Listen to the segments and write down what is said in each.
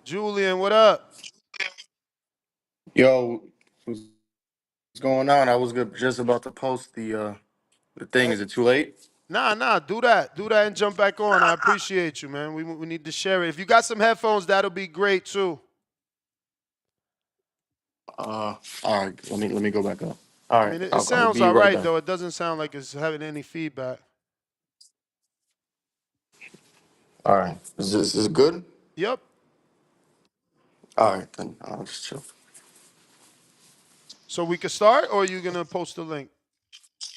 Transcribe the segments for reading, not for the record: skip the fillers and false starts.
Julian, what up? Yo, what's going on? I was just about to post the thing. Hey, Is it too late? nah, do that. Do that and jump back on. I appreciate you, man. We need to share it. If you got some headphones, that'll be great too. All right. Let me go back up. All I right. mean, it I'll sounds be all right right back. though. It doesn't sound like it's having any feedback. All right. Is this good? Yep. All right, then I'll just chill. So we can start, or are you gonna post the link?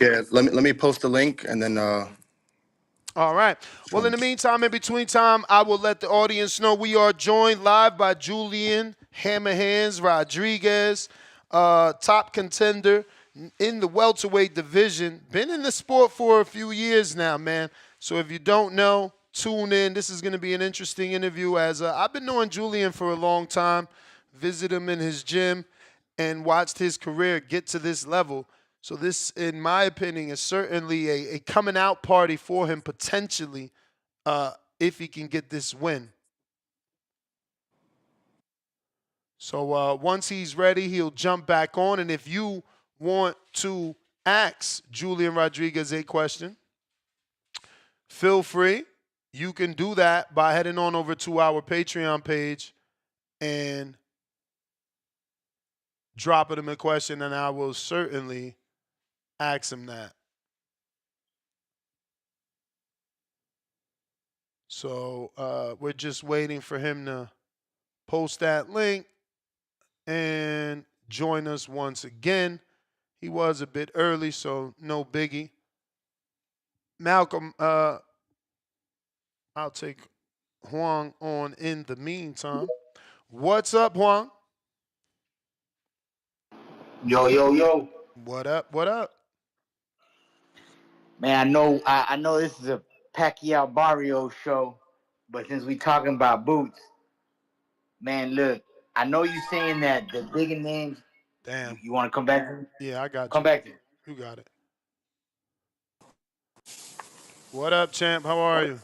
Yeah. Let me post the link and then All right. Well, in from the meantime, in between time, I will let the audience know we are joined live by Julian Hammerhands Rodriguez, top contender in the welterweight division. Been in the sport for a few years now, man. So if you don't know, tune in. This is going to be an interesting interview as I've been knowing Julian for a long time, visit him in his gym, and watched his career get to this level. So this, in my opinion, is certainly a coming out party for him potentially if he can get this win. So once he's ready, he'll jump back on. And if you want to ask Julian Rodriguez a question, feel free. You can do that by heading on over to our Patreon page and dropping him a question, and I will certainly ask him that. So we're just waiting for him to post that link and join us once again. He was a bit early, so no biggie. Malcolm, I'll take Huang on in the meantime. What's up, Huang? Yo, yo, yo. What up? What up? Man, I know this is a Pacquiao Barrio show, but since we talking about boots, man, look, I know you saying that the bigger names, you, Damn. you want to come back to me? Yeah, I got Come you. back to me. You got it. What up, champ? How are you?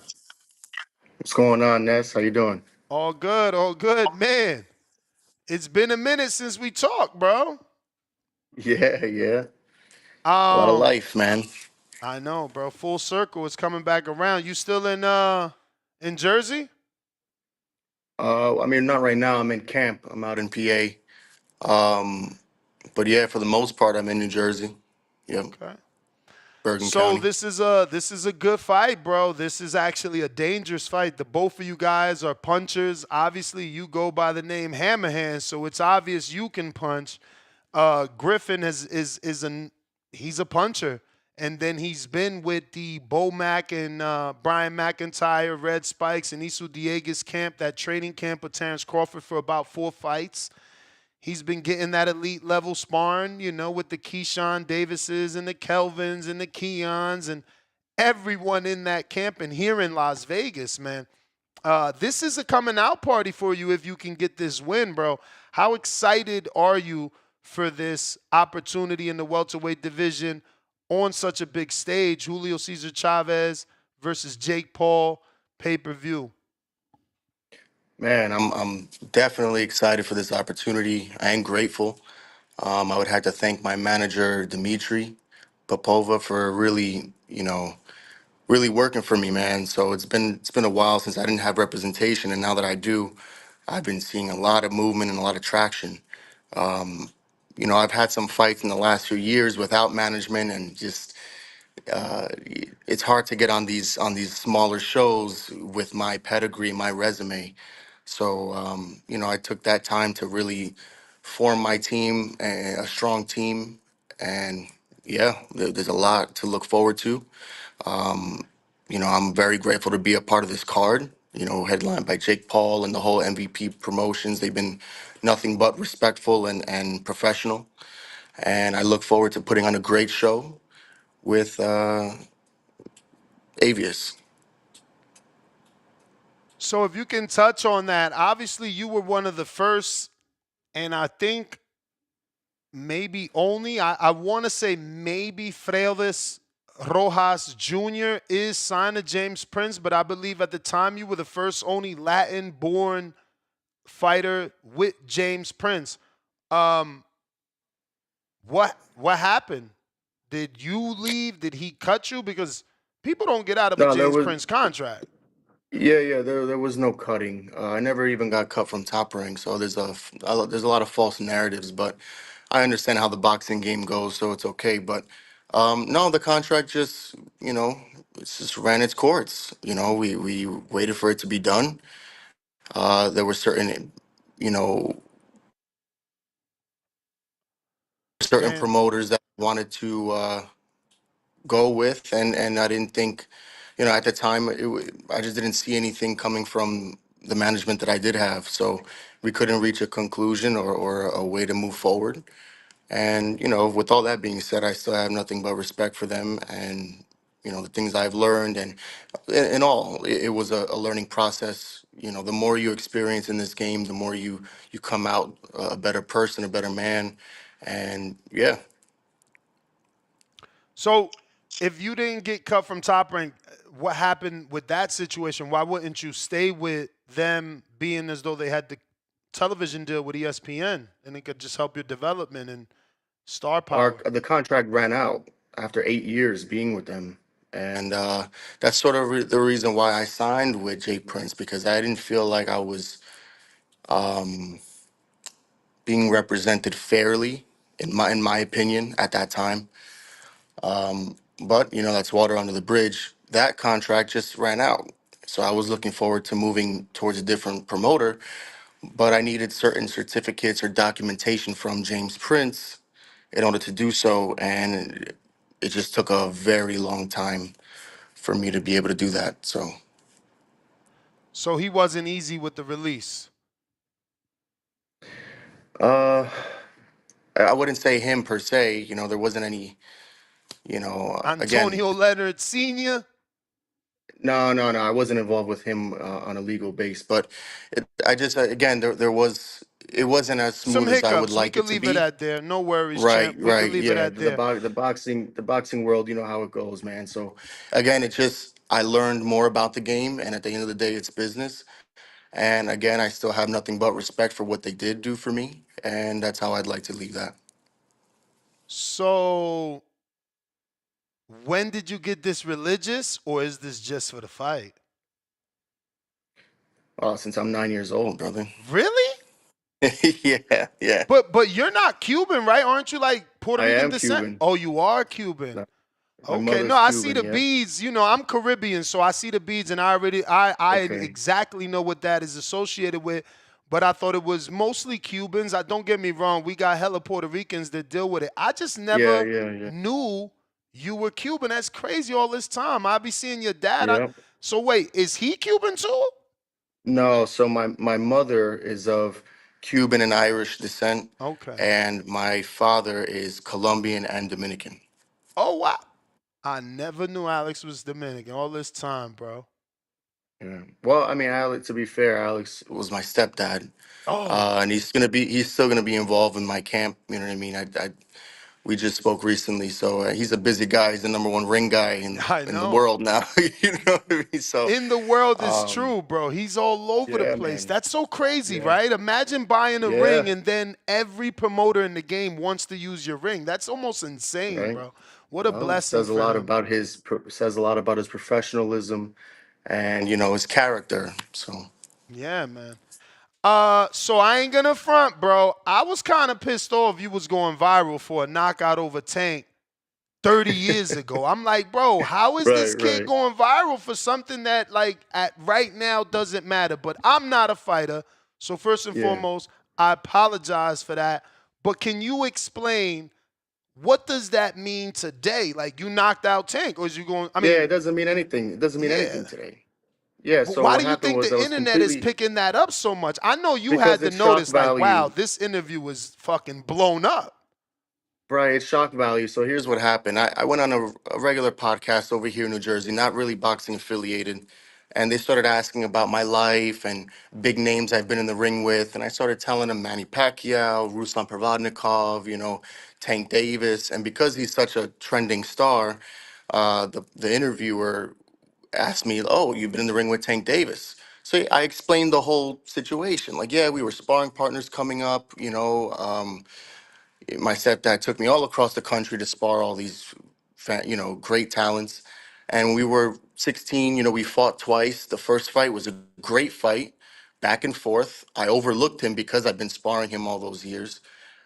what's going on, Ness? How you doing? All good, all good. Man, it's been a minute since we talked, bro. Yeah, yeah. A lot of Um, life, man. I know, bro. Full circle is coming back around. You still in Jersey? I mean, not right now. I'm in camp. I'm out in PA. But yeah, for the most part, I'm in New Jersey. Yep, Okay. Bergen So County. this is a good fight, bro. This is actually a dangerous fight. The both of you guys are punchers. Obviously, you go by the name Hammerhand, so it's obvious you can punch. Griffin is an he's a puncher, and then he's been with the Bo Mack and Brian McIntyre, Red Spikes, and Isu Dieguez camp, that training camp with Terrence Crawford for about 4 fights. He's been getting that elite level sparring, with the Keyshawn Davises and the Kelvins and the Keons and everyone in that camp and here in Las Vegas, man. This is a coming out party for you if you can get this win, bro. How excited are you for this opportunity in the welterweight division on such a big stage? Julio Cesar Chavez versus Jake Paul, pay-per-view. Man, I'm definitely excited for this opportunity. I am grateful. I would have to thank my manager, Dimitri Popova, for really, really working for me, man. So it's been a while since I didn't have representation, and now that I do, I've been seeing a lot of movement and a lot of traction. I've had some fights in the last few years without management, and just it's hard to get on these smaller shows with my pedigree, my resume. So I took that time to really form my team, a strong team, and yeah, there's a lot to look forward to. I'm very grateful to be a part of this card. Headlined by Jake Paul and the whole MVP promotions. They've been nothing but respectful and professional, and I look forward to putting on a great show with Avius. So if you can touch on that, obviously you were one of the first, and I think maybe only, I want to say maybe Freilvis Rojas Jr. is signed to James Prince, but I believe at the time you were the first only Latin born fighter with James Prince. Um, what happened? Did you leave? Did he cut you? Because people don't get out of a No, there James was Prince contract. yeah, there was no cutting. I never even got cut from Top Rank, so there's a lot of false narratives, but I understand how the boxing game goes, so it's okay. But no, the contract just it's just ran its course. We waited for it to be done. There were you know certain Man, promoters that wanted to go with, and I didn't think, at the time I just didn't see anything coming from the management that I did have, so we couldn't reach a conclusion or a way to move forward. And with all that being said, I still have nothing but respect for them, and the things I've learned, and in all, it was a learning process. The more you experience in this game, the more you come out a better person, a better man, and yeah. so if you didn't get cut from Top Rank, what happened with that situation? Why wouldn't you stay with them, being as though they had the television deal with ESPN and it could just help your development and star Our power? the contract ran out after 8 years being with them, and that's sort of the reason why I signed with Jay Prince, because I didn't feel like I was being represented fairly, in my opinion, at that time. But that's water under the bridge. That contract just ran out, so I was looking forward to moving towards a different promoter, but I needed certain certificates or documentation from James Prince in order to do so, and it just took a very long time for me to be able to do that. So So he wasn't easy with the release. uh I wouldn't say him per se. There wasn't any, again, Antonio Leonard Sr. no, I wasn't involved with him on a legal base, but I just again, it wasn't as Some smooth as I would hiccups. We like it could to leave it be. at there. No worries, Right, champ. We could right, leave it yeah. at there. The boxing world, you know how it goes, man. So again, I learned more about the game, and at the end of the day, it's business. And again, I still have nothing but respect for what they did do for me, and that's how I'd like to leave that. So when did you get this religious, or is this just for the fight? Since I'm 9 years old, brother. Really? Yeah, yeah. But you're not Cuban, right? Aren't you like Puerto I Rican am descent? Cuban. Oh, you are Cuban. No, my Okay, no, mother's I see Cuban. the Yeah. beads. I'm Caribbean, so I see the beads, and I Okay. exactly know what that is associated with. But I thought it was mostly Cubans. I don't get me wrong, we got hella Puerto Ricans that deal with it. I just Yeah, never yeah, yeah. knew you were Cuban. That's crazy. All this time, I be seeing your dad. Yep. So wait, is he Cuban too? No, so my mother is of Cuban and Irish descent, Okay. and my father is Colombian and Dominican. Oh wow. I never knew Alex was Dominican all this time, bro. Yeah. Well, I mean, Alex. To be fair, Alex was my stepdad, Oh, and he's still gonna be involved in my camp. You know what I mean? We just spoke recently, so he's a busy guy. He's the number one ring guy I in the know. world now. You know what I mean? So, In the world is um, true, bro. He's all over the yeah, place. man. That's so crazy, Yeah, right? Imagine buying a ring yeah. and then every promoter in the game wants to use your ring. That's almost insane, Right. bro. What a Well, it blessing says a for lot him. about says a lot about his professionalism and his character. So, Yeah, man. So I ain't gonna front, bro. I was kind of pissed off you was going viral for a knockout over Tank 30 years ago. I'm like, bro, how is right, this kid right. going viral for something that like at right now doesn't matter? But I'm not a fighter. So first and Yeah. foremost, I apologize for that. But can you explain what does that mean today? Like you knocked out Tank, or is you going? I Yeah, mean, it doesn't mean anything. It doesn't mean anything yeah. today. Yeah, But so why what do you happened think was I the was internet is completely picking that up so much? I know you because had to it's shock notice, like, wow, value. this interview was fucking blown up. Right, it's shock value. So here's what happened. I went on a regular podcast over here in New Jersey, not really boxing affiliated, and they started asking about my life and big names I've been in the ring with, and I started telling them Manny Pacquiao, Ruslan Provodnikov, Tank Davis, and because he's such a trending star, the interviewer asked me, "Oh, you've been in the ring with Tank Davis." So I explained the whole situation. Like, yeah, we were sparring partners coming up. My stepdad took me all across the country to spar all these, great talents. And when we were 16, we fought twice. The first fight was a great fight, back and forth. I overlooked him because I've been sparring him all those years,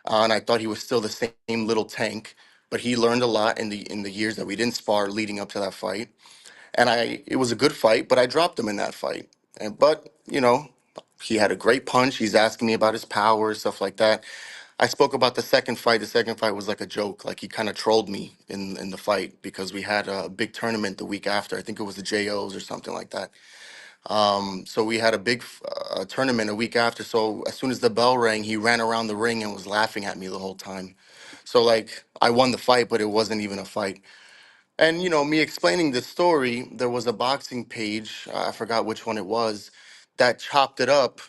and I thought he was still the same little tank. But he learned a lot in the years that we didn't spar leading up to that fight. And it was a good fight, but I dropped him in that fight. But he had a great punch. He's asking me about his power, stuff like that. I spoke about the second fight. The second fight was like a joke. Like, he kind of trolled me in the fight because we had a big tournament the week after. I think it was the JOs or something like that. So we had a big tournament a week after. So as soon as the bell rang, he ran around the ring and was laughing at me the whole time. So, like, I won the fight, but it wasn't even a fight. And me explaining this story, there was a boxing page, I forgot which one it was, that chopped it up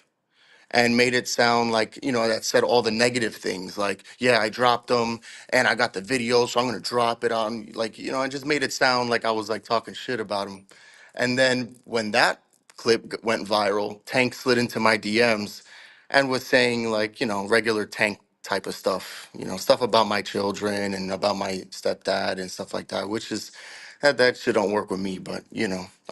and made it sound like, that said all the negative things, like, yeah, I dropped them and I got the video, so I'm gonna drop it on, like, I just made it sound like I was like talking shit about him. And then when that clip went viral, Tank slid into my DMs and was saying, like, regular Tank type of stuff, stuff about my children and about my stepdad and stuff like that, which is that shit don't work with me, but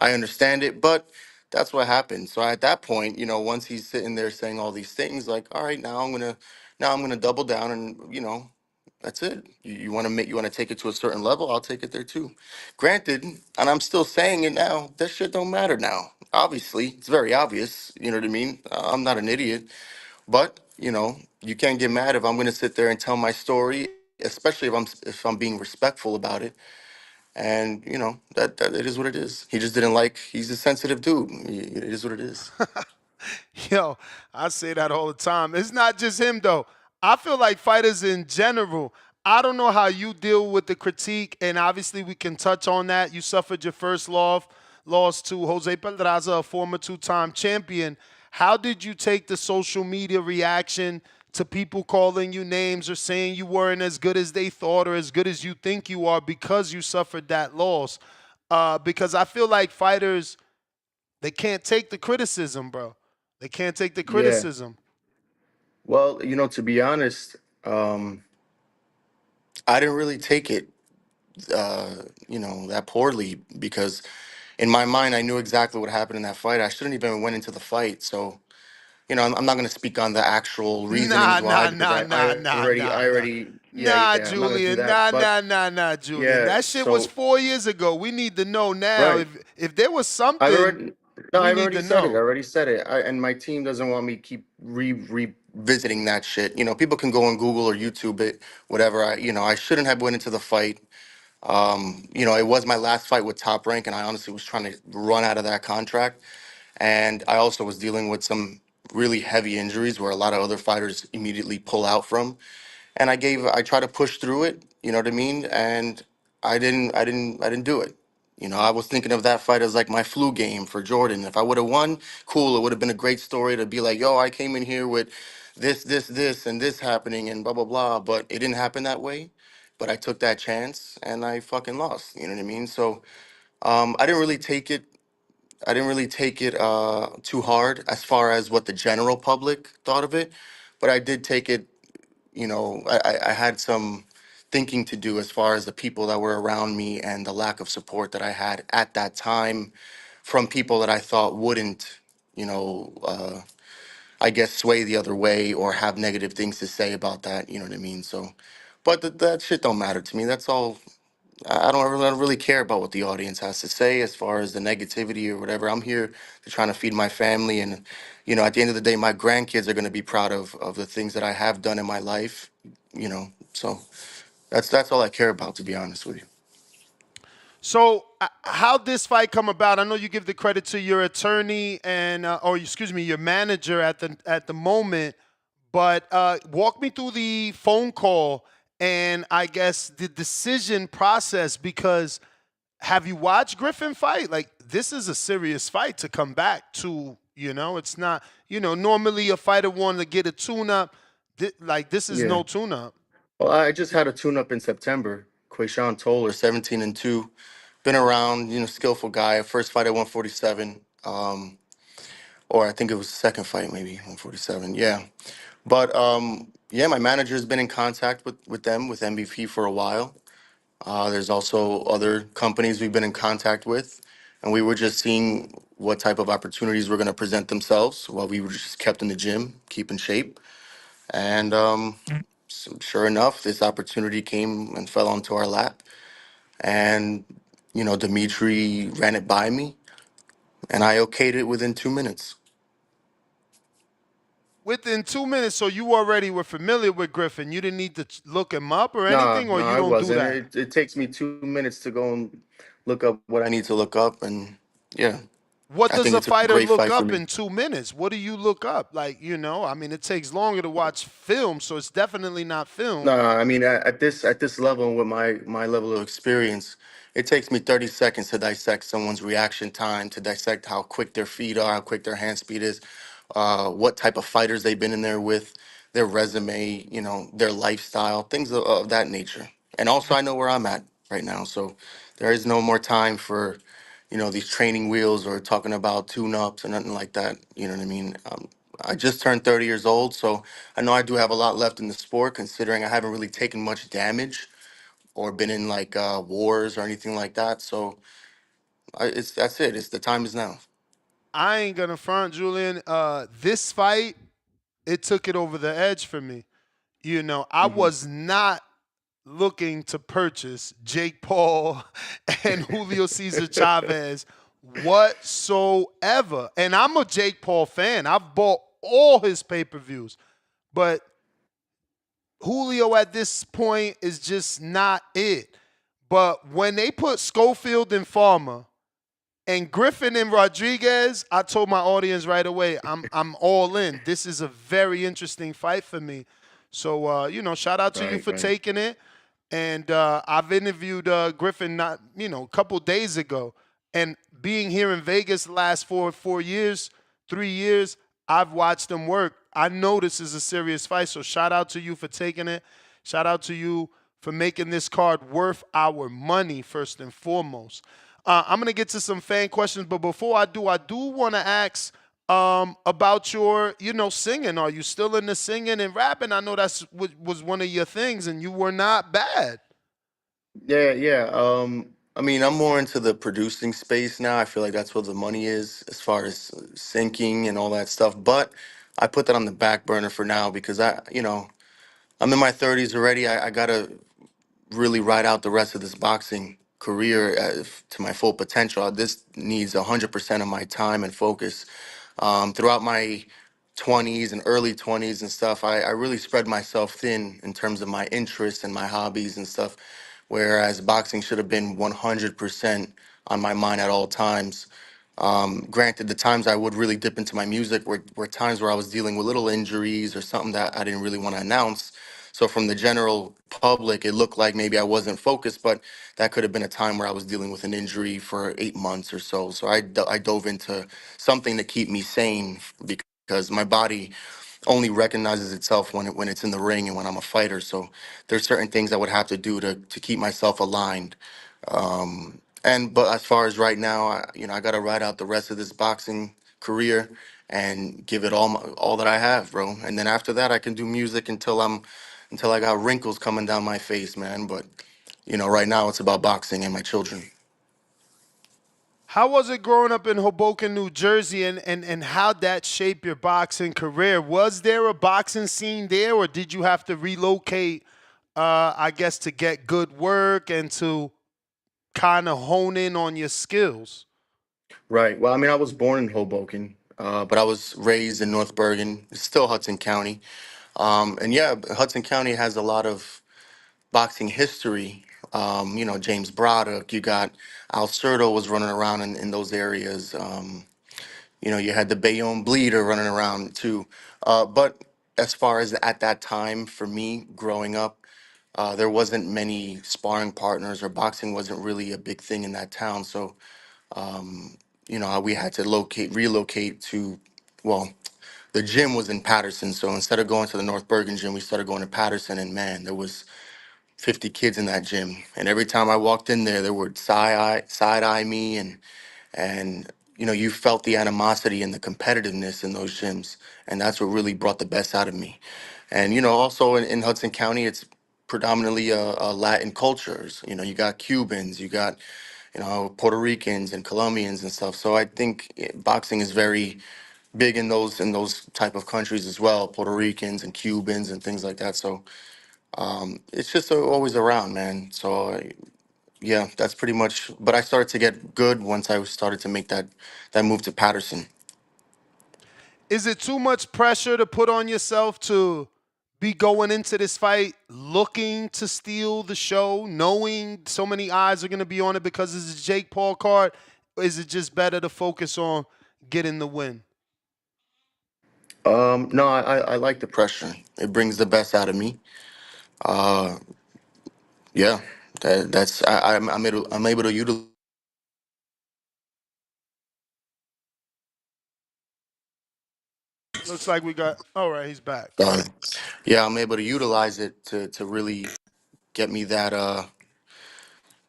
I understand it. But that's what happened. So at that point, once he's sitting there saying all these things, like, all right, now I'm gonna double down, and that's it. You want to take it to a certain level, I'll take it there too. Granted, and I'm still saying it now, that shit don't matter now. Obviously, it's very obvious. You know what I mean? I'm not an idiot, but you can't get mad if I'm gonna sit there and tell my story, especially if I'm being respectful about it. And that it is what it is. He just didn't like. He's a sensitive dude. It is what it is. Yo, I say that all the time. It's not just him though. I feel like fighters in general. I don't know how you deal with the critique, and obviously we can touch on that. You suffered your first loss to Jose Pedraza, a former two-time champion. How did you take the social media reaction to people calling you names or saying you weren't as good as they thought or as good as you think you are because you suffered that loss? Because I feel like fighters, they can't take the criticism, bro. They can't take the Yeah. criticism. Well, to be honest, um, I didn't really take it, that poorly, because in my mind, I knew exactly what happened in that fight. I shouldn't even went into the fight. So, I'm not going to speak on the actual Nah, reasonings why, nah, because nah, nah, nah, nah, I nah. already, yeah, Nah, yeah, I'm not going to do Julian. that. Nah, But nah, nah, nah, Julian. yeah, That shit was so 4 years ago. We need to know now. right. If there was I've something, already no, we I've need already to said it. I know. already said it. And my team doesn't want me keep revisiting that shit. People can go on Google or YouTube it, whatever. I shouldn't have went into the fight. It was my last fight with Top Rank, and I honestly was trying to run out of that contract. And I also was dealing with some really heavy injuries where a lot of other fighters immediately pull out from. And I tried to push through it, you know what I mean? And I didn't do it. I was thinking of that fight as like my flu game for Jordan. If I would have won, cool, it would have been a great story to be like, yo, I came in here with this, and this happening and blah, blah, blah. But it didn't happen that way. But I took that chance and I fucking lost. You know what I mean? So I didn't really take it. I didn't really take it too hard as far as what the general public thought of it, but I did take it. I had some thinking to do as far as the people that were around me and the lack of support that I had at that time from people that I thought wouldn't, you know, uh, I guess, sway the other way or have negative things to say about that. You know what I mean? So, but that shit don't matter to me. That's all. I don't really care about what the audience has to say as far as the negativity or whatever. I'm here to trying to feed my family, and at the end of the day, my grandkids are going to be proud of the things that I have done in my life. So that's all I care about, to be honest with you. So, how this fight come about? I know you give the credit to your attorney and, or excuse me, your manager at the moment. But walk me through the phone call and I guess the decision process, because have you watched Griffin fight? Like, this is a serious fight to come back to. It's not. Normally a fighter wanting to get a tune up. Like, this is Yeah. no tune up. Well, I just had a tune-up in September. Quayshawn Toller, 17-2. Been around, skillful guy. First fight at 147. or I think it was the second fight, maybe 147. Yeah, but yeah, my manager's been in contact with them with MVP for a while. There's also other companies we've been in contact with, and we were just seeing what type of opportunities were going to present themselves while we were just kept in the gym, keep in shape. And sure enough, this opportunity came and fell onto our lap. And, Dimitri ran it by me, and I okayed it within 2 minutes. Within 2 minutes, so you already were familiar with Griffin. You didn't need to look him up or Nah, anything, or no, you I don't do wasn't. that. It takes me 2 minutes to go and look up what I need to look up. And yeah, What I does think a it's a fighter great look fight for up me. in 2 minutes? What do you look up? Like, I mean, it takes longer to watch film, so it's definitely not film. No, I mean at this level and with my level of experience, it takes me 30 seconds to dissect someone's reaction time, to dissect how quick their feet are, how quick their hand speed is, what type of fighters they've been in there with, their resume, their lifestyle, things of that nature. And also, I know where I'm at right now, so there is no more time for, these training wheels or talking about tune-ups or nothing like that. You know what I mean? I just turned 30 years old, so I know I do have a lot left in the sport, considering I haven't really taken much damage or been in like wars or anything like that. So it's that's it. It's the time is now. I ain't gonna front, Julian. This fight, it took it over the edge for me. I Hmm. was not looking to purchase Jake Paul and Julio Cesar Chavez whatsoever. And I'm a Jake Paul fan. I've bought all his pay-per-views. But Julio at this point is just not it. But when they put Schofield and Farmer and Griffin and Rodriguez, I told my audience right away, I'm all in. This is a very interesting fight for me. So shout out to you Right, for right. taking it. And I've interviewed Griffin not a couple days ago, and being here in Vegas the last 4 years, 3 years, I've watched him work. I know this is a serious fight, so shout out to you for taking it. Shout out to you for making this card worth our money first and foremost. I'm gonna get to some fan questions, but before I do want to ask about your, singing. Are you still into singing and rapping? I know that's was one of your things, and you were not bad. Yeah, yeah. I mean, I'm more into the producing space now. I feel like that's where the money is as far as syncing and all that stuff. But I put that on the back burner for now because I'm in my 30s already. I gotta really ride out the rest of this boxing career to my full potential. This needs 100% of my time and focus. Throughout my 20s and early 20s and stuff, I really spread myself thin in terms of my interests and my hobbies and stuff, whereas boxing should have been 100% on my mind at all times. Granted, the times I would really dip into my music were times where I was dealing with little injuries or something that I didn't really want to announce. So from the general public, it looked like maybe I wasn't focused, but that could have been a time where I was dealing with an injury for 8 months or so. So I dove into something to keep me sane because my body only recognizes itself when it's in the ring and when I'm a fighter. So there's certain things I would have to do to keep myself aligned. And but as far as right now, I got to ride out the rest of this boxing career and give it all that I have, bro. And then after that, I can do music until I got wrinkles coming down my face, man. But right now it's about boxing and my children. How was it growing up in Hoboken, New Jersey, and how that shaped your boxing career? Was there a boxing scene there, or did you have to relocate, I guess, to get good work and to kind of hone in on your skills? Right. Well, I mean, I was born in Hoboken, but I was raised in North Bergen, it's still Hudson County. And yeah, Hudson County has a lot of boxing history. James Braddock, you got Al Cerdo was running around in those areas. You had the Bayonne Bleeder running around too. But as far as at that time, for me growing up, there wasn't many sparring partners, or boxing wasn't really a big thing in that town. So, we had to relocate to, well, the gym was in Patterson. So instead of going to the North Bergen gym, we started going to Patterson. And man, there was 50 kids in that gym. And every time I walked in there, they would side eye me and you felt the animosity and the competitiveness in those gyms, and that's what really brought the best out of me. And also in Hudson County, it's predominantly a Latin cultures. You got Cubans, you got Puerto Ricans and Colombians and stuff. So I think boxing is very big in those type of countries as well, Puerto Ricans and Cubans and things like that. So it's just always around, man. So yeah, that's pretty much. But I started to get good once I started to make that move to Patterson. Is it too much pressure to put on yourself to be going into this fight looking to steal the show, knowing so many eyes are going to be on it because it's a Jake Paul card? Or is it just better to focus on getting the win? No, I like the pressure. It brings the best out of me. Uh, yeah, that's I'm able to utilize. Looks like we got. All right, he's back. Yeah, I'm able to utilize it to really get me that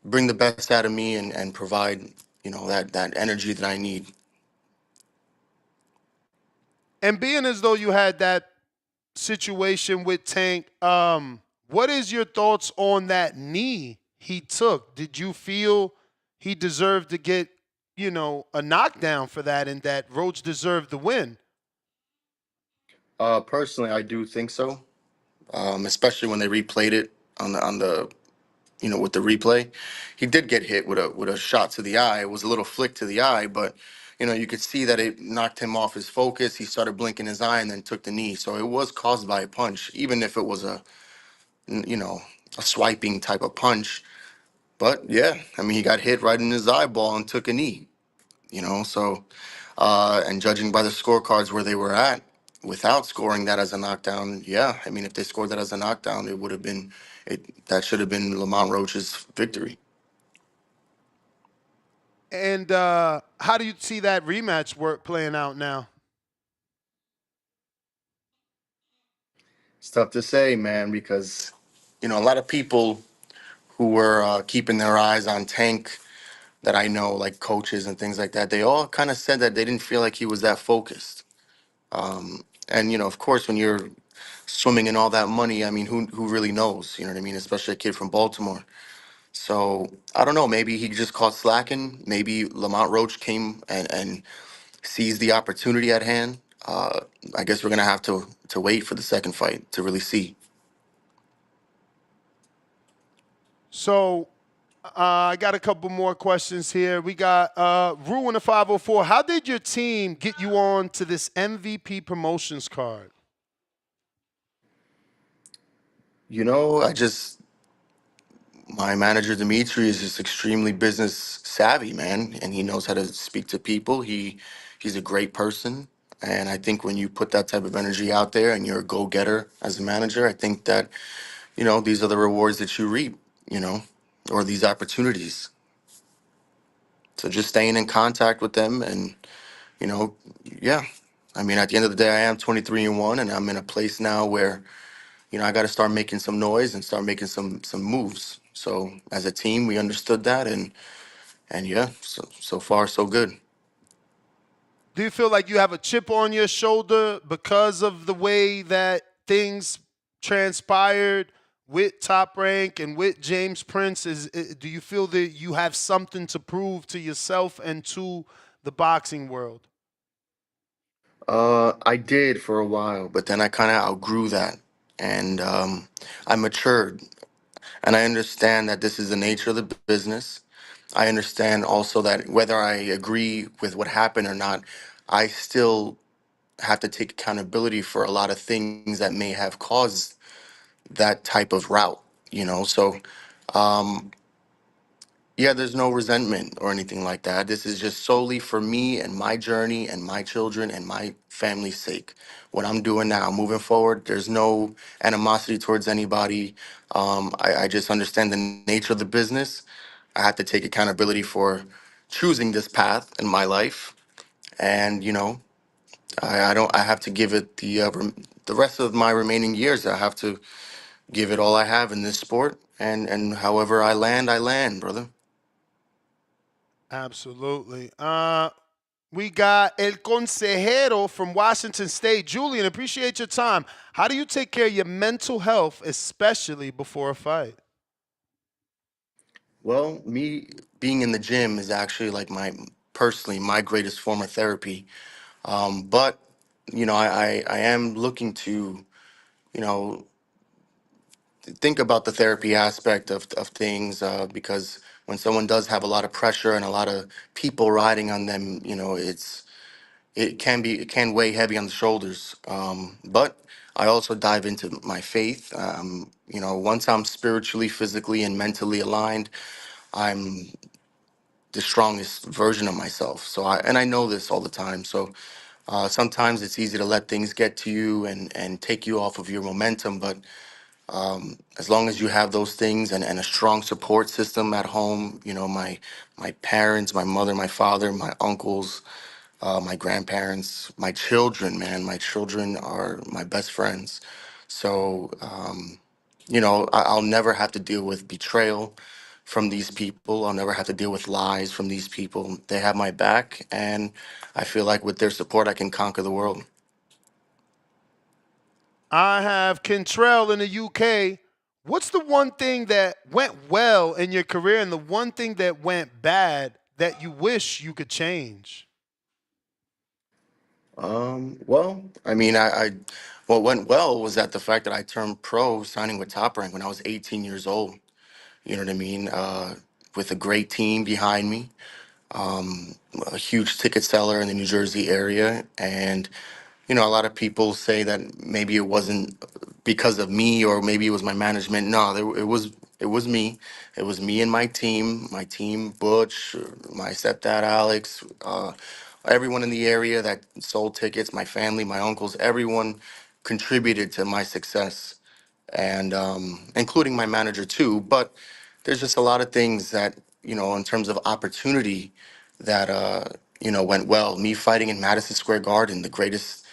bring the best out of me and provide that energy that I need. And being as though you had that situation with Tank, what is your thoughts on that knee he took? Did you feel he deserved to get, a knockdown for that and that Roach deserved the win? Personally, I do think so. Especially when they replayed it on the with the replay, he did get hit with a shot to the eye. It was a little flick to the eye, but you could see that it knocked him off his focus. He started blinking his eye and then took the knee. So it was caused by a punch, even if it was you know a swiping type of punch. But yeah, I mean, he got hit right in his eyeball and took a knee. So and judging by the scorecards where they were at, without scoring that as a knockdown, yeah, I mean, if they scored that as a knockdown, it would have been that should have been Lamont Roach's victory. And how do you see that rematch work playing out now? It's tough to say, man, because a lot of people who were keeping their eyes on Tank that I know, like coaches and things like that, they all kind of said that they didn't feel like he was that focused. And of course, when you're swimming in all that money, I mean, who really knows? You know what I mean? Especially a kid from Baltimore. So I don't know. Maybe he just caught slacking. Maybe Lamont Roach came and seized the opportunity at hand. I guess we're gonna have to wait for the second fight to really see. So I got a couple more questions here. We got Rue in the 504. How did your team get you on to this MVP promotions card? I just my manager Dimitri is just extremely business savvy, man, and he knows how to speak to people. He's a great person, and I think when you put that type of energy out there and you're a go getter as a manager, I think that these are the rewards that you reap, you know, or these opportunities. So just staying in contact with them and, you know, yeah. I mean, at the end of the day, I am 23-1, and I'm in a place now where, I got to start making some noise and start making some moves. So as a team, we understood that, and yeah, so far so good. Do you feel like you have a chip on your shoulder because of the way that things transpired with Top Rank and with James Prince? Do you feel that you have something to prove to yourself and to the boxing world? I did for a while, but then I kind of outgrew that, and I matured, and I understand that this is the nature of the business. I understand also that whether I agree with what happened or not, I still have to take accountability for a lot of things that may have caused that type of route, So, yeah, there's no resentment or anything like that. This is just solely for me and my journey and my children and my family's sake. What I'm doing now, moving forward, there's no animosity towards anybody. I just understand the nature of the business. I have to take accountability for choosing this path in my life, and I don't. I have to give it the rest of my remaining years. I have to give it all I have in this sport, and however I land, brother. Absolutely. We got El Consejero from Washington State. Julian, appreciate your time. How do you take care of your mental health, especially before a fight? Well, me being in the gym is actually like my personally my greatest form of therapy. But I am looking to you know think about the therapy aspect of things, because when someone does have a lot of pressure and a lot of people riding on them, it can weigh heavy on the shoulders. But I also dive into my faith. Once I'm spiritually, physically, and mentally aligned, I'm the strongest version of myself. And I know this all the time. So sometimes it's easy to let things get to you and take you off of your momentum. But as long as you have those things and a strong support system at home, my parents, my mother, my father, my uncles, my grandparents, my children, man, my children are my best friends. So, I'll never have to deal with betrayal from these people. I'll never have to deal with lies from these people. They have my back, and I feel like with their support, I can conquer the world. I have Kentrell in the UK. What's the one thing that went well in your career and the one thing that went bad that you wish you could change? Well, I mean, what went well was that the fact that I turned pro signing with Top Rank when I was 18 years old. You know what I mean? With a great team behind me, a huge ticket seller in the New Jersey area. And, a lot of people say that maybe it wasn't because of me or maybe it was my management. No, it was me. It was me and my team, Butch, my stepdad, Alex, everyone in the area that sold tickets, my family, my uncles, everyone contributed to my success, and including my manager too. But there's just a lot of things that in terms of opportunity that went well. Me fighting in Madison Square Garden, the greatest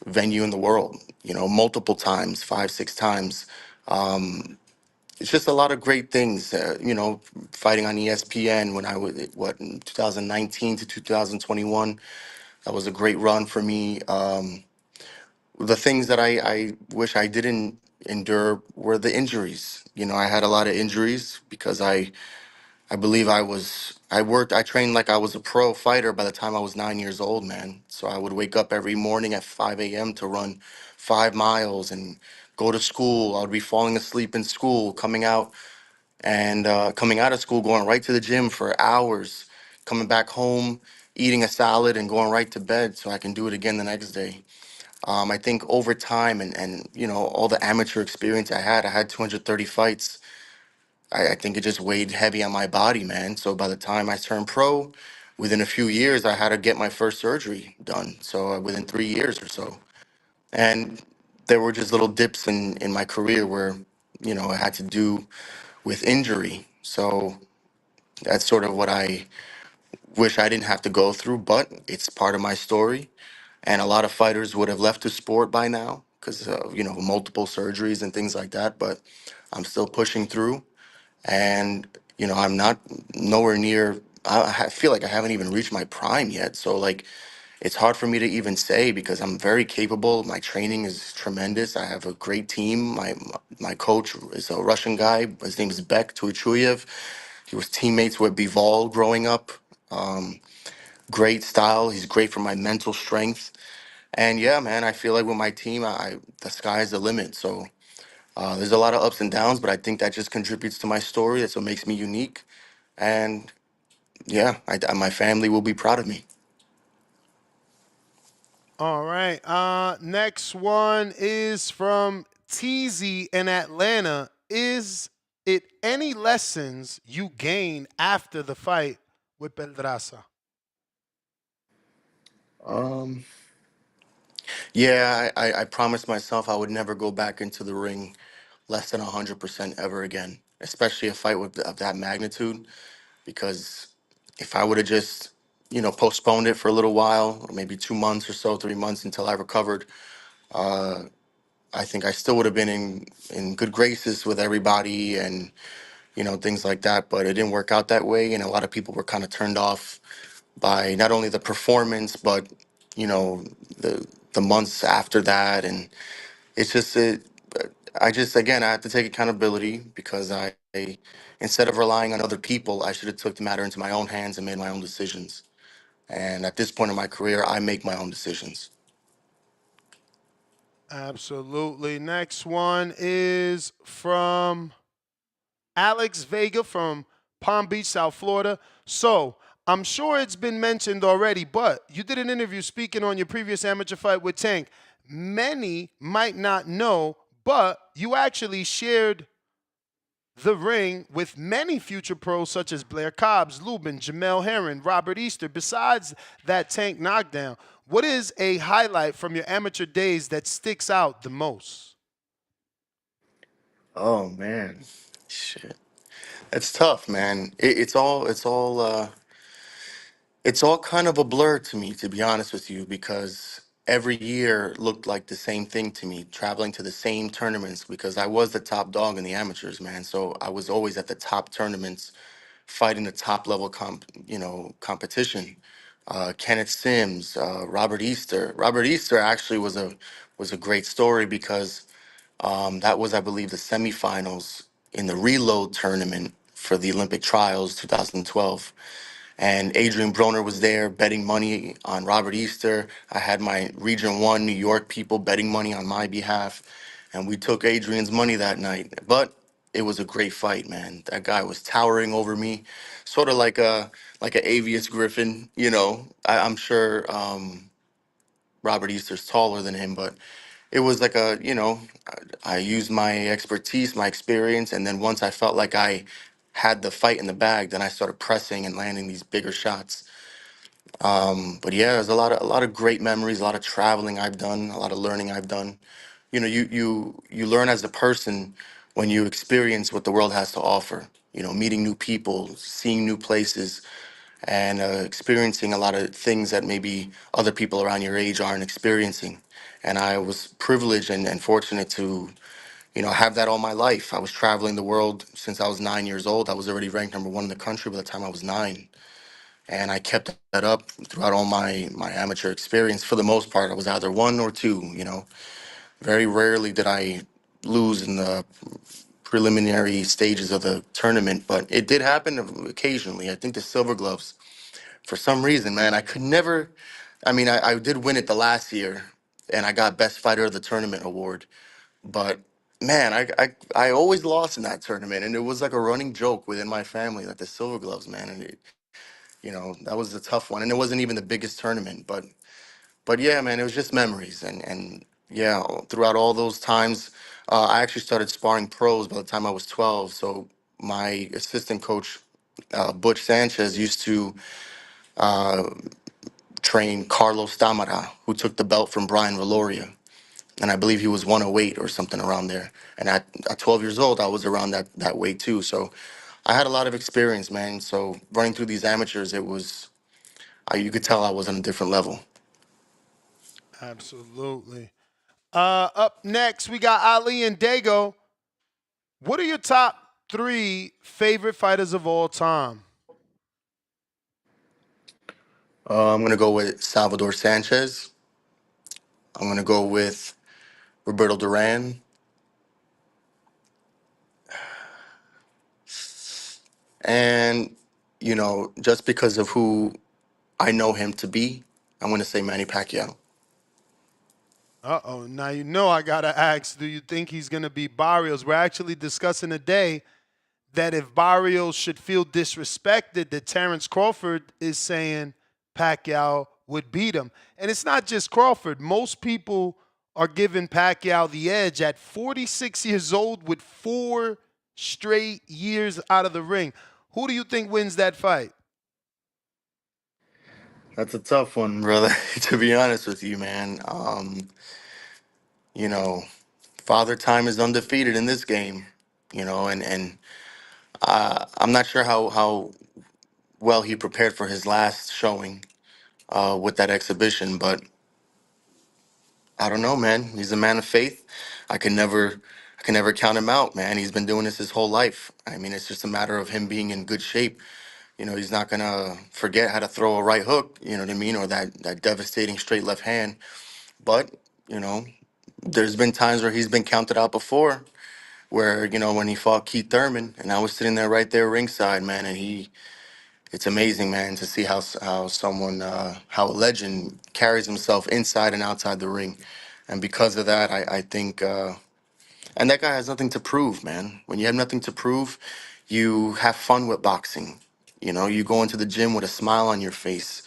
venue in the world, multiple times, 5, 6 times. It's just a lot of great things. Fighting on ESPN when I was in 2019 to 2021. That was a great run for me. The things that I wish I didn't endure were the injuries. I had a lot of injuries because I believe I trained like I was a pro fighter by the time I was 9 years old, man. So I would wake up every morning at 5 a.m. to run 5 miles and go to school. I would be falling asleep in school, coming out of school, going right to the gym for hours, coming back home, eating a salad and going right to bed so I can do it again the next day. I think over time and all the amateur experience I had 230 fights. I think it just weighed heavy on my body, man. So by the time I turned pro, within a few years, I had to get my first surgery done. So within 3 years or so, and there were just little dips in my career where it had to do with injury. So that's sort of what I wish I didn't have to go through, but it's part of my story. And a lot of fighters would have left the sport by now because multiple surgeries and things like that. But I'm still pushing through, and I'm not nowhere near. I feel like I haven't even reached my prime yet. So like, it's hard for me to even say because I'm very capable. My training is tremendous. I have a great team. My coach is a Russian guy. His name is Bek Tuichuyev. He was teammates with Bival growing up. Um, Great style. He's great for my mental strength. And yeah, man, I feel like with my team, the sky is the limit. So there's a lot of ups and downs, but I think that just contributes to my story. That's what makes me unique. And yeah, my family will be proud of me. All right. Next one is from TZ in Atlanta. Is it any lessons you gain after the fight with Pedraza? Um, yeah, I promised myself I would never go back into the ring less than 100% ever again, especially a fight of that magnitude. Because if I would have just, postponed it for a little while, or maybe 2 months or so, 3 months until I recovered, I think I still would have been in good graces with everybody and things like that. But it didn't work out that way, and a lot of people were kind of turned off by not only the performance, but you know the months after that, and it's just it. I just again I have to take accountability because instead of relying on other people, I should have took the matter into my own hands and made my own decisions. And at this point in my career, I make my own decisions. Absolutely. Next one is from Alex Vega from Palm Beach, South Florida. So, I'm sure it's been mentioned already, but you did an interview speaking on your previous amateur fight with Tank. Many might not know, but you actually shared the ring with many future pros such as Blair Cobbs, Lubin, Jamel Herron, Robert Easter. Besides that Tank knockdown, what is a highlight from your amateur days that sticks out the most? Oh man, shit, it's tough, man. It's all kind of a blur to me, to be honest with you, because every year looked like the same thing to me, traveling to the same tournaments because I was the top dog in the amateurs, man. So I was always at the top tournaments, fighting the top level competition. Kenneth Sims, Robert Easter. Robert Easter actually was a great story because that was, I believe, the semifinals in the reload tournament for the Olympic trials 2012, and Adrian Broner was there betting money on Robert Easter. I had my Region 1 New York people betting money on my behalf, and we took Adrian's money that night. But it was a great fight, man. That guy was towering over me, sort of like a Avius Griffin. I'm sure Robert Easter's taller than him, but it was like I used my expertise, my experience, and then once I felt like I had the fight in the bag, then I started pressing and landing these bigger shots. But yeah, there's a lot of great memories, a lot of traveling I've done, a lot of learning I've done. You learn as a person when you experience what the world has to offer. Meeting new people, seeing new places, and experiencing a lot of things that maybe other people around your age aren't experiencing. And I was privileged and fortunate to, have that all my life. I was traveling the world since I was 9 years old. I was already ranked number one in the country by the time I was nine, and I kept that up throughout all my amateur experience. For the most part, I was either one or two. Very rarely did I lose in the preliminary stages of the tournament, but it did happen occasionally. I think the Silver Gloves, for some reason, man, I could never. I mean, I did win it the last year, and I got Best Fighter of the Tournament award. But man, I always lost in that tournament, and it was like a running joke within my family that the Silver Gloves, man, and that was a tough one, and it wasn't even the biggest tournament, but yeah, man, it was just memories, and yeah, throughout all those times, I actually started sparring pros by the time I was 12. So my assistant coach, Butch Sanchez, used to train Carlos Tamara, who took the belt from Brian Valoria, and I believe he was 108 or something around there. And at 12 years old, I was around that weight too. So I had a lot of experience, man. So running through these amateurs, you could tell I was on a different level. Absolutely. Up next, we got Ali and Dago. What are your top three favorite fighters of all time? I'm gonna go with Salvador Sanchez. I'm gonna go with Roberto Duran, and just because of who I know him to be, I'm gonna say Manny Pacquiao. Uh-oh. Now you know I gotta ask, do you think he's gonna be Barrios? We're actually discussing today that if Barrios should feel disrespected, that Terrence Crawford is saying Pacquiao would beat him. And it's not just Crawford. Most people are giving Pacquiao the edge at 46 years old with 4 straight years out of the ring. Who do you think wins that fight? That's a tough one, brother. To be honest with you, man. You know, Father Time is undefeated in this game. And I'm not sure how well he prepared for his last showing with that exhibition, but I don't know, man. He's a man of faith. I can never, I can never count him out, man. He's been doing this his whole life. I mean, it's just a matter of him being in good shape. He's not gonna forget how to throw a right hook. You know what I mean, or that devastating straight left hand. But you know, there's been times where he's been counted out before, where when he fought Keith Thurman, and I was sitting there right there ringside, man, and it's amazing, man, to see how someone how a legend carries himself inside and outside the ring, and because of that, I think. And that guy has nothing to prove, man. When you have nothing to prove, you have fun with boxing. You go into the gym with a smile on your face.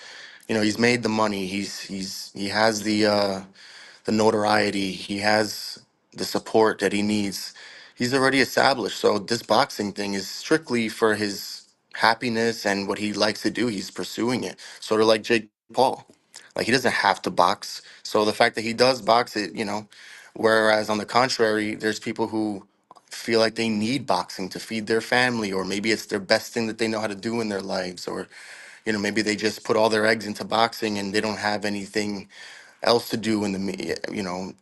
He's made the money. He has the notoriety. He has the support that he needs. He's already established. So this boxing thing is strictly for his happiness and what he likes to do. He's pursuing it. Sort of like Jake Paul. Like he doesn't have to box. So the fact that he does box it. Whereas on the contrary, there's people who feel like they need boxing to feed their family, or maybe it's their best thing that they know how to do in their lives, or maybe they just put all their eggs into boxing and they don't have anything else to do in the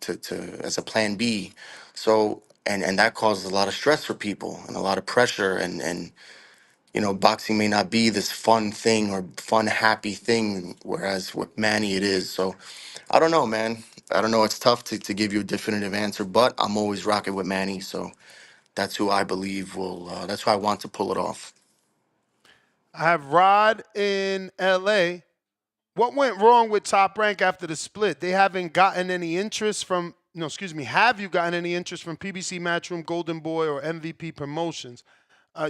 to as a plan B. So and that causes a lot of stress for people and a lot of pressure, and boxing may not be this fun thing or fun happy thing, whereas with Manny it is. So I don't know, man. I don't know. It's tough to give you a definitive answer, but I'm always rocking with Manny. So that's who I believe will. That's who I want to pull it off. I have Rod in LA. What went wrong with Top Rank after the split? They haven't gotten any interest from, no, excuse me, have you gotten any interest from PBC Matchroom, Golden Boy, or MVP Promotions?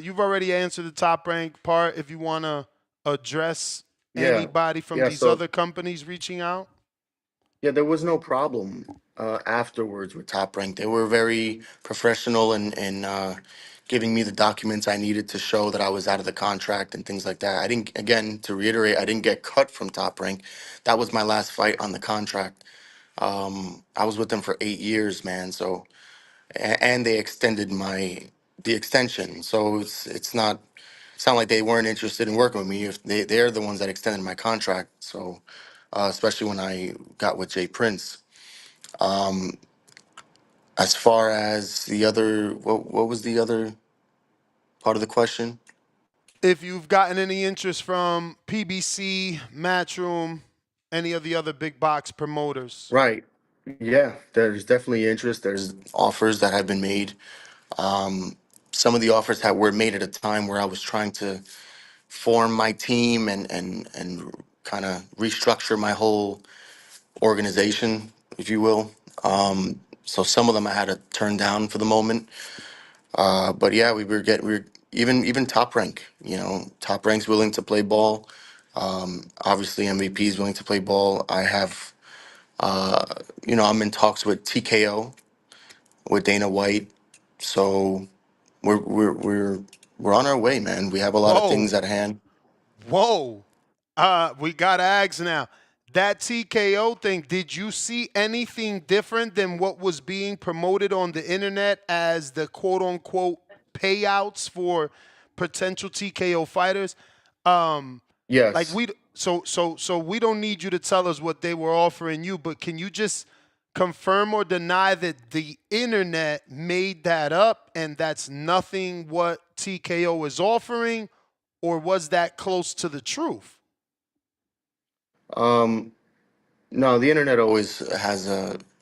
You've already answered the Top Rank part. If you want to address Yeah, anybody from yeah. these So other companies reaching out. yeah, there was no problem afterwards with Top Rank. They were very professional and giving me the documents I needed to show that I was out of the contract and things like that. I didn't, again, to reiterate, I didn't get cut from Top Rank. That was my last fight on the contract. I was with them for 8 years, man. So and they extended the extension. So it's not like they weren't interested in working with me. If they're the ones that extended my contract. So especially when I got with Jay Prince. As far as the other, what was the other part of the question? If you've gotten any interest from PBC, Matchroom, any of the other big box promoters. Right. Yeah, there's definitely interest. There's offers that have been made. Some of the offers that were made at a time where I was trying to form my team and kind of restructure my whole organization, if you will. So some of them I had to turn down for the moment. But yeah, we were even Top Rank. Top Rank's willing to play ball. Obviously, MVP is willing to play ball. I have, I'm in talks with TKO with Dana White. So we're we're we're we're on our way, man. We have a lot of things Whoa. at hand. Whoa. We got Ags now. That TKO thing, did you see anything different than what was being promoted on the internet as the quote unquote payouts for potential TKO fighters? Um, like Yes. we so we don't need you to tell us what they were offering you, but can you just confirm or deny that the internet made that up and that's nothing what TKO is offering, or was that close to the truth? Um, no, the internet always has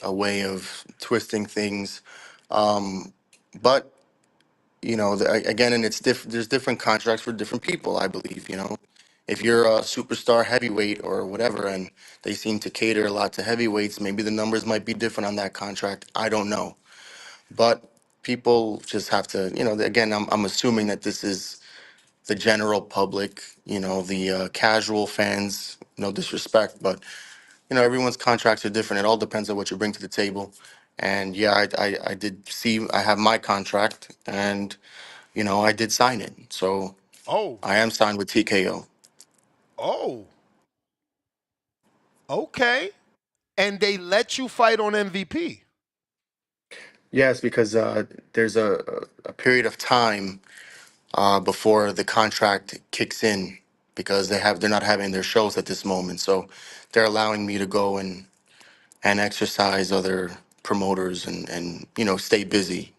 a way of twisting things. Um, but again, and there's different contracts for different people, I believe. If you're a superstar heavyweight or whatever, and they seem to cater a lot to heavyweights, maybe the numbers might be different on that contract. I don't know. But people just have to, again, I'm assuming that this is the general public, the casual fans, no disrespect, but everyone's contracts are different. It all depends on what you bring to the table. And yeah, I did see I have my contract, and I did sign it. So Oh, I am signed with TKO. oh, okay. And they let you fight on MVP. Yes, because there's a period of time before the contract kicks in, because they're not having their shows at this moment. So they're allowing me to go and exercise other promoters and stay busy.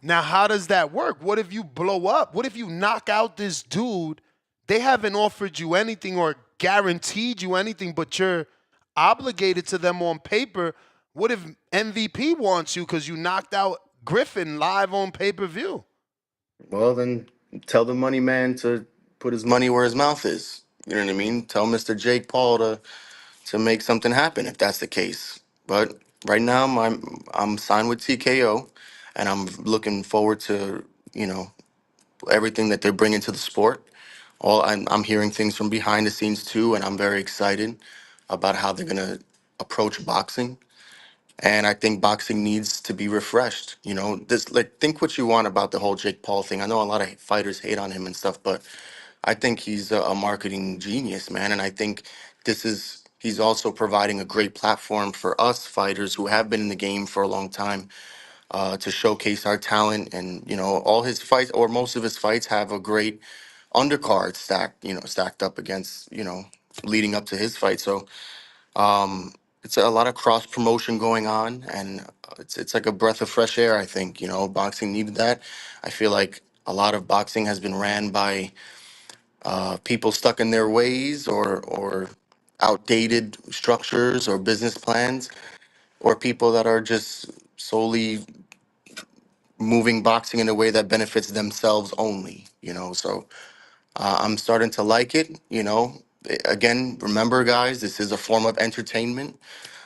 Now, how does that work? What if you blow up? What if you knock out this dude? They haven't offered you anything or guaranteed you anything, but you're obligated to them on paper. What if MVP wants you because you knocked out Griffin live on pay-per-view? Well, then tell the money man to put his money where his mouth is. You know what I mean? Tell Mr. Jake Paul to make something happen if that's the case. But right now, I'm signed with TKO, and I'm looking forward to everything that they're bringing to the sport. I'm hearing things from behind the scenes too, and I'm very excited about how they're gonna approach boxing. And I think boxing needs to be refreshed. This, like, think what you want about the whole Jake Paul thing. I know a lot of fighters hate on him and stuff, but I think he's a marketing genius, man. And I think he's also providing a great platform for us fighters who have been in the game for a long time, to showcase our talent. And all his fights, or most of his fights, have a great undercard stacked up against, leading up to his fight. So it's a lot of cross promotion going on, and it's like a breath of fresh air. I think boxing needed that. I feel like a lot of boxing has been ran by people stuck in their ways, or outdated structures or business plans, or people that are just solely moving boxing in a way that benefits themselves only. So I'm starting to like it. Again, remember, guys, this is a form of entertainment.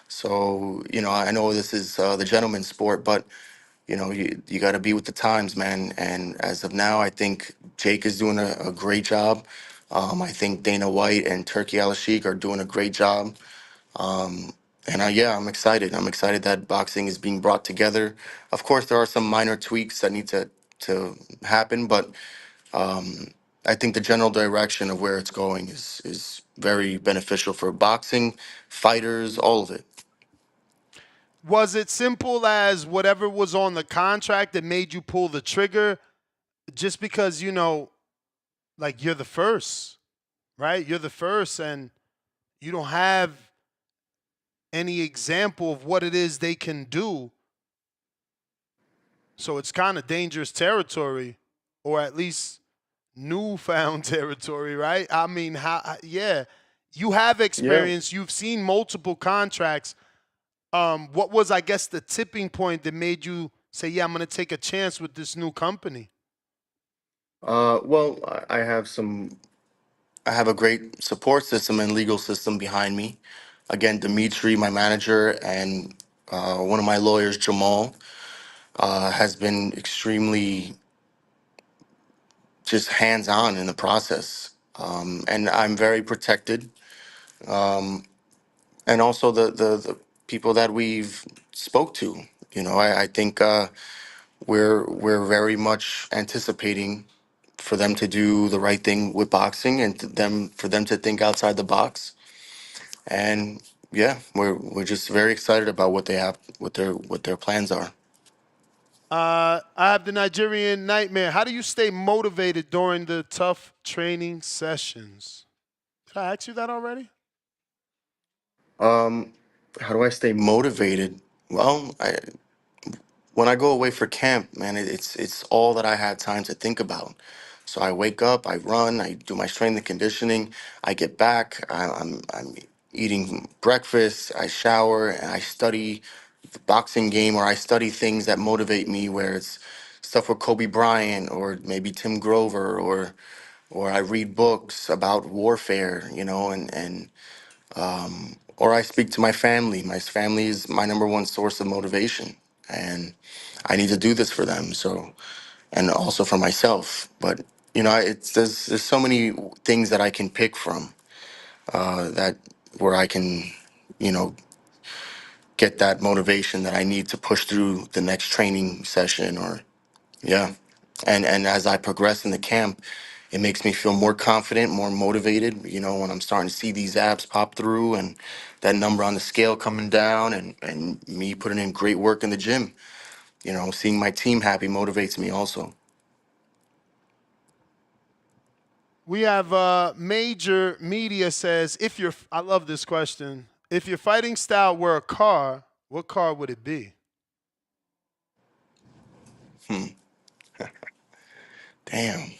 So, I know this is the gentleman's sport, but you got to be with the times, man. And as of now, I think Jake is doing a great job. I think Dana White and Turkey Al-Sheikh are doing a great job. And yeah, I'm excited. I'm excited that boxing is being brought together. Of course, there are some minor tweaks that need to happen, but I think the general direction of where it's going is very beneficial for boxing, fighters, all of it. Was it simple as whatever was on the contract that made you pull the trigger just because, like you're the first, right? You're the first and you don't have any example of what it is they can do. So it's kind of dangerous territory, or at least newfound territory, right? I mean, yeah, you have Yeah. experience. You've seen multiple contracts. What was, I guess, the tipping point that made you say, yeah, I'm going to take a chance with this new company? Well, I have a great support system and legal system behind me. Again, Dimitri, my manager, and one of my lawyers, Jamal, has been extremely just hands on in the process. And I'm very protected. And also the people that we've spoke to. I think we're very much anticipating for them to do the right thing with boxing, and for them to think outside the box. And yeah, we're just very excited about what they have, what their plans are. I have the Nigerian nightmare. How do you stay motivated during the tough training sessions? Did I ask you that already? Um, how do I stay motivated? Well, when I go away for camp, man, it's all that I had time to think about. So I wake up, I run, I do my strength and conditioning. I get back, I'm eating breakfast, I shower, and I study the boxing game, or I study things that motivate me. Where it's stuff with Kobe Bryant, or maybe Tim Grover, or I read books about warfare, and or I speak to my family. My family is my number one source of motivation, and I need to do this for them. So, and also for myself. But there's so many things that I can pick from, that where I can, you know, get that motivation that I need to push through the next training session. Or yeah, and as I progress in the camp, it makes me feel more confident, more motivated. When I'm starting to see these abs pop through, and that number on the scale coming down, and me putting in great work in the gym. Seeing my team happy motivates me also. We have major media says, I love this question. If your fighting style were a car, what car would it be? Damn.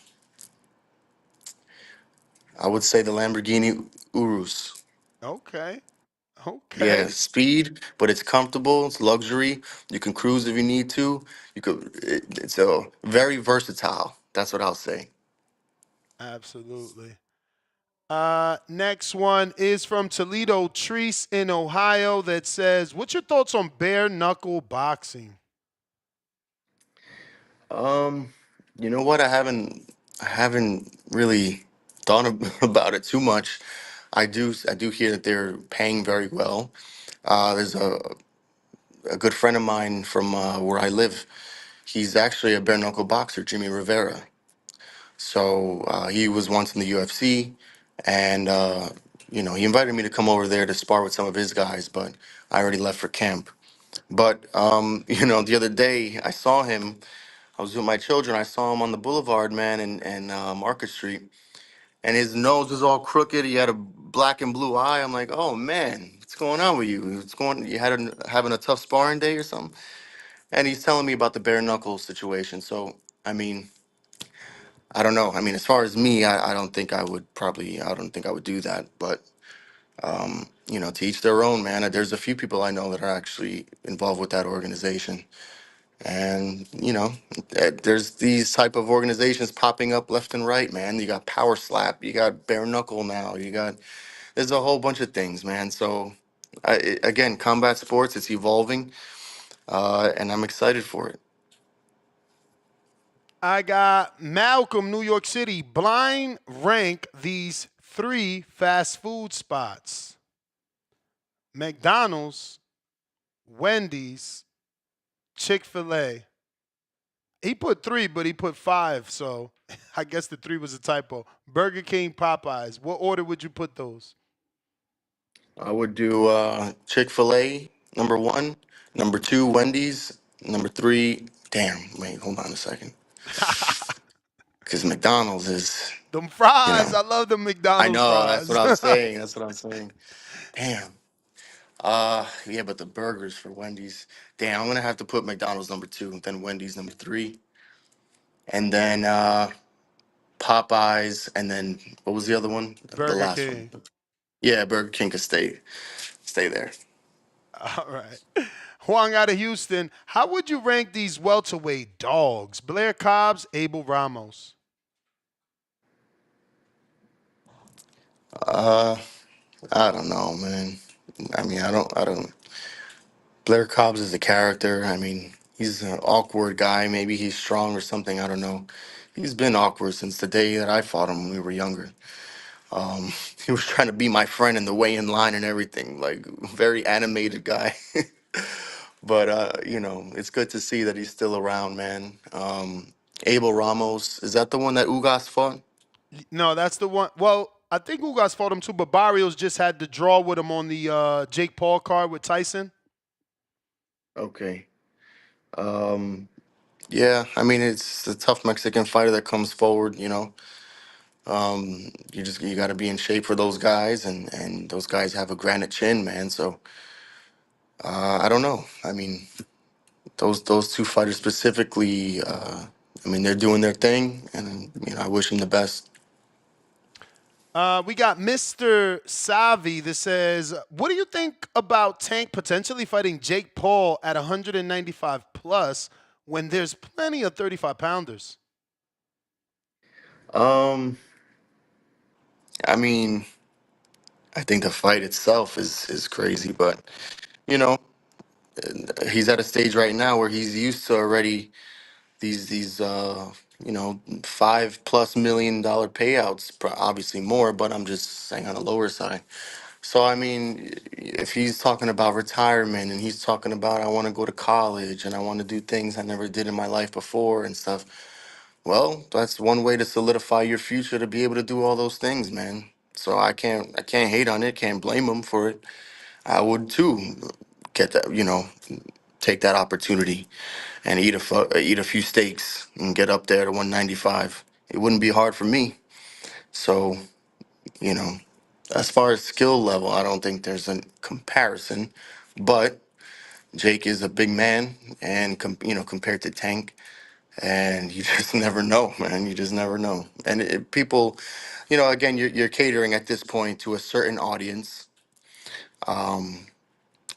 I would say the Lamborghini Urus. Okay. Yeah, Okay. speed, but it's comfortable. It's luxury. You can cruise if you need to. It's a very versatile. That's what I'll say. Absolutely. Next one is from Toledo Treese in Ohio that says, "What's your thoughts on bare knuckle boxing?" Um, you know what? I haven't really thought about it too much. I do hear that they're paying very well. There's a good friend of mine from where I live. He's actually a bare knuckle boxer, Jimmy Rivera. So he was once in the UFC, and he invited me to come over there to spar with some of his guys, but I already left for camp. But the other day I saw him. I was with my children. I saw him on the boulevard, man, and Market Street, and his nose was all crooked. He had a black and blue eye. I'm like, oh man, what's going on with you? What's going? You having a tough sparring day or something? And he's telling me about the bare knuckle situation. So I mean, I don't know. I mean, as far as me, I don't think I would probably. I don't think I would do that. But to each their own, man. There's a few people I know that are actually involved with that organization. And there's these type of organizations popping up left and right, man. You got Power Slap, you got Bare Knuckle now, there's a whole bunch of things, man. So again, combat sports, it's evolving, and I'm excited for it. I got Malcolm, New York City. Blind rank these three fast food spots: McDonald's, Wendy's, Chick-fil-A. He put three, but he put five, so I guess the three was a typo. Burger King, Popeyes. What order would you put those? I would do Chick-fil-A number one, number two Wendy's, number three. Damn, wait, hold on a second, because McDonald's is, Them you know, fries. I love the I McDonald's know that's what fries. I'm saying. That's what I'm saying. Damn. Yeah, but the burgers for Wendy's. Damn, I'm gonna have to put McDonald's number two, then Wendy's number three, and then Popeyes, and then what was the other one? The Burger last one. King. Yeah, Burger King could stay there. All right. Huang out of Houston. How would you rank these welterweight dogs? Blair Cobbs, Abel Ramos. Uh, I don't know, man. I mean, I don't. Blair Cobbs is a character. I mean, he's an awkward guy. Maybe he's strong or something. I don't know. He's been awkward since the day that I fought him when we were younger. He was trying to be my friend in the weigh-in line and everything, like very animated guy. But it's good to see that he's still around, man. Abel Ramos, is that the one that Ugas fought? No, that's the one. Well, I think Ugas fought him too, but Barrios just had to draw with him on the Jake Paul card with Tyson. Okay. Um, yeah, I mean it's a tough Mexican fighter that comes forward. You got to be in shape for those guys, and those guys have a granite chin, man. So I don't know. I mean, those two fighters specifically. I mean, they're doing their thing, and I wish them the best. We got Mr. Savi that says, "What do you think about Tank potentially fighting Jake Paul at 195 plus when there's plenty of 35 pounders?" Um, I mean, I think the fight itself is crazy, but you know, he's at a stage right now where he's used to already these 5+ million dollar payouts, obviously more, but I'm just saying on the lower side. So I mean, if he's talking about retirement and he's talking about I want to go to college and I want to do things I never did in my life before and stuff, well, that's one way to solidify your future to be able to do all those things, man. So I can't hate on it, can't blame him for it. I would too get that, take that opportunity and eat a few steaks and get up there to 195. It wouldn't be hard for me. So, you know, as far as skill level, I don't think there's a comparison. But Jake is a big man, and compared to Tank, and you just never know, man. You just never know. And people, again, you're catering at this point to a certain audience,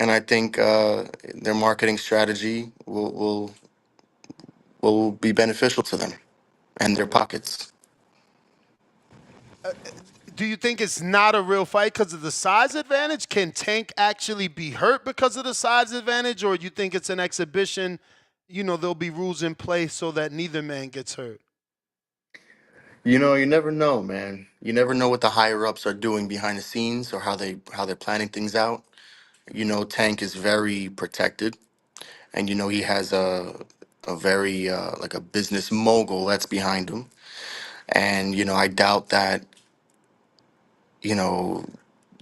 and I think their marketing strategy will be beneficial to them and their pockets. Do you think it's not a real fight because of the size advantage? Can Tank actually be hurt because of the size advantage, or you think it's an exhibition? There'll be rules in place so that neither man gets hurt. You never know, man. You never know what the higher ups are doing behind the scenes or how they're planning things out. Tank is very protected, and he has a very like a business mogul that's behind him, and I doubt that you know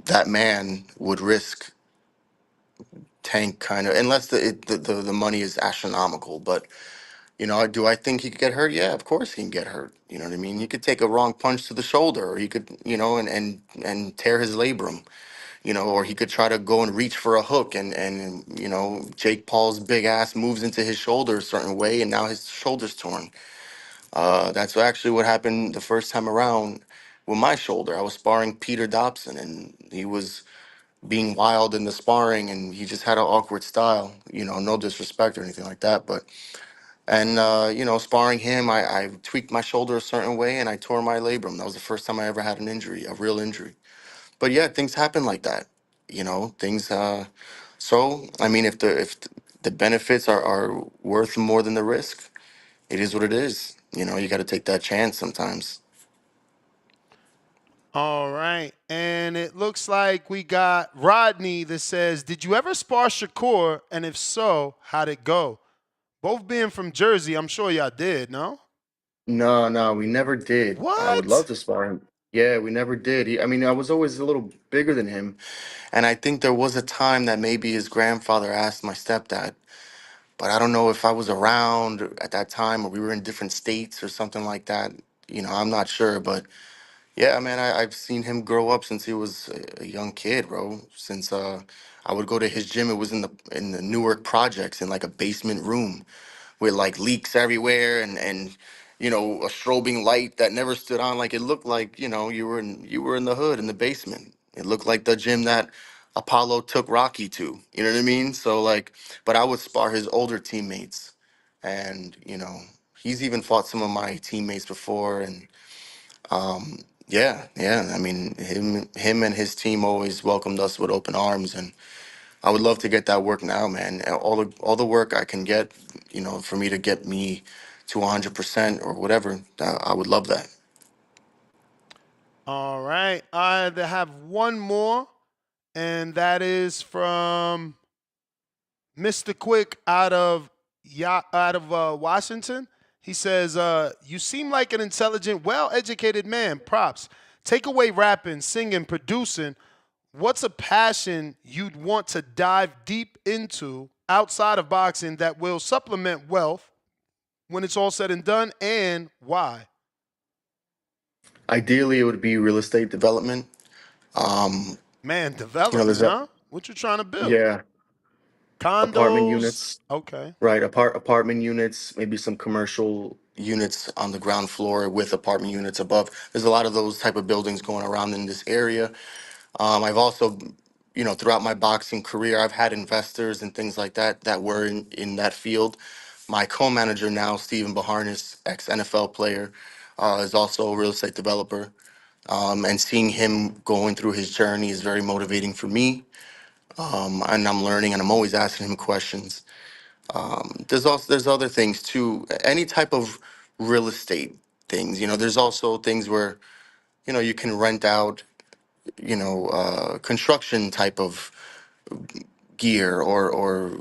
that man would risk Tank kind of unless the money is astronomical. But do I think he could get hurt? Yeah, of course he can get hurt. You know what I mean? He could take a wrong punch to the shoulder, or he could and tear his labrum. Or he could try to go and reach for a hook, and Jake Paul's big ass moves into his shoulder a certain way, and now his shoulder's torn. That's actually what happened the first time around with my shoulder. I was sparring Peter Dobson, and he was being wild in the sparring, and he just had an awkward style. No disrespect or anything like that, but and sparring him, I tweaked my shoulder a certain way, and I tore my labrum. That was the first time I ever had an injury, a real injury. But yeah, things happen like that. Things. So I mean, if the benefits are worth more than the risk, it is what it is. You got to take that chance sometimes. All right. And it looks like we got Rodney that says, "Did you ever spar Shakur? And if so, how'd it go?" Both being from Jersey, I'm sure y'all did, no? No, no, we never did. I would love What? to spar him. Yeah, we never did. I mean, I was always a little bigger than him, and I think there was a time that maybe his grandfather asked my stepdad, but I don't know if I was around at that time or we were in different states or something like that. I'm not sure, but yeah, man, I've seen him grow up since he was a young kid, bro. Since I would go to his gym. It was in the Newark projects in like a basement room with like leaks everywhere, and a strobing light that never stood on. Like it looked like you were in the hood in the basement. It looked like the gym that Apollo took Rocky to. You know what I mean? So like, but I would spar his older teammates, and he's even fought some of my teammates before, and yeah, yeah. I mean, him and his team always welcomed us with open arms, and I would love to get that work now, man. All the work I can get, for me to get me to 100% or whatever, I would love that. All right. I have one more, and that is from Mr. Quick out of Washington. He says, "You seem like an intelligent, well-educated man. Props. Take away rapping, singing, producing. What's a passion you'd want to dive deep into outside of boxing that will supplement wealth when it's all said and done, and why?" Ideally, it would be real estate development. Um, Man, there's development, a huh? What you trying to build? yeah, apartment Condos? units, Okay. right? Apartment units, maybe some commercial units on the ground floor with apartment units above. There's a lot of those type of buildings going around in this area. I've also, throughout my boxing career, I've had investors and things like that that were in that field. My co-manager now, Stephen Baharnis, ex-NFL player, is also a real estate developer. And seeing him going through his journey is very motivating for me. And I'm learning, and I'm always asking him questions. There's other things too. Any type of real estate things. There's also things where you can rent out construction type of gear or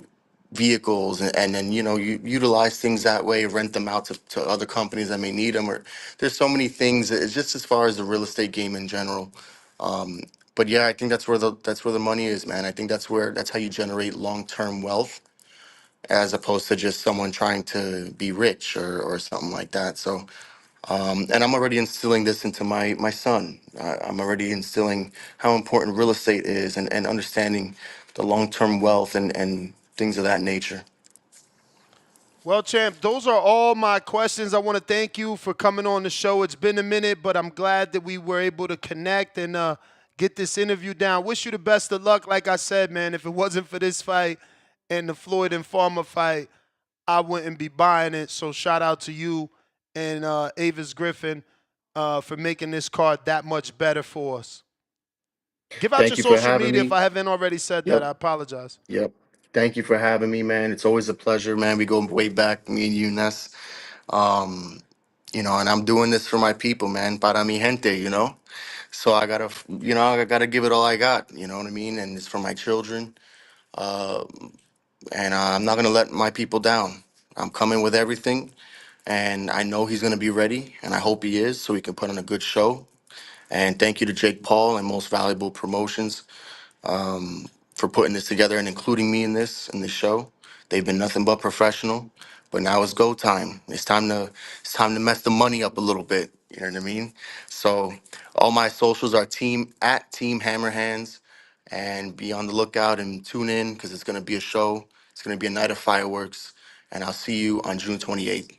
vehicles, and then you utilize things that way, rent them out to other companies that may need them. Or there's so many things. It's just as far as the real estate game in general. But yeah, I think that's where the money is, man. I think that's how you generate long-term wealth, as opposed to just someone trying to be rich or something like that. So and I'm already instilling this into my son. I'm already instilling how important real estate is, and understanding the long term wealth and things of that nature. Well, champ, those are all my questions. I want to thank you for coming on the show. It's been a minute, but I'm glad that we were able to connect and get this interview down. Wish you the best of luck. Like I said, man, if it wasn't for this fight and the Floyd and Farmer fight, I wouldn't be buying it. So shout out to you and Avis Griffin for making this card that much better for us. Give out your Thank you for social having media if me. I haven't already said that. Yep. I apologize. Yep. Thank you for having me, man. It's always a pleasure, man. We go way back, me and you, Ness. Um, and I'm doing this for my people, man. Para mi gente, So I gotta give it all I got. You know what I mean? And it's for my children. Uh, and I'm not gonna let my people down. I'm coming with everything, and I know he's gonna be ready, and I hope he is, so he can put on a good show. And thank you to Jake Paul and Most Valuable Promotions for putting this together and including me in this show. They've been nothing but professional. But now it's go time. It's time to mess the money up a little bit. You know what I mean? So all my socials are Team Hammerhands, and be on the lookout and tune in because it's gonna be a show. It's gonna be a night of fireworks, and I'll see you on June 28th.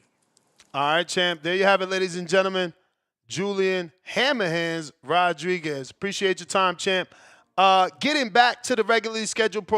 All right, champ. There you have it, ladies and gentlemen. Julian Hammerhands Rodriguez. Appreciate your time, champ. Getting back to the regularly scheduled program.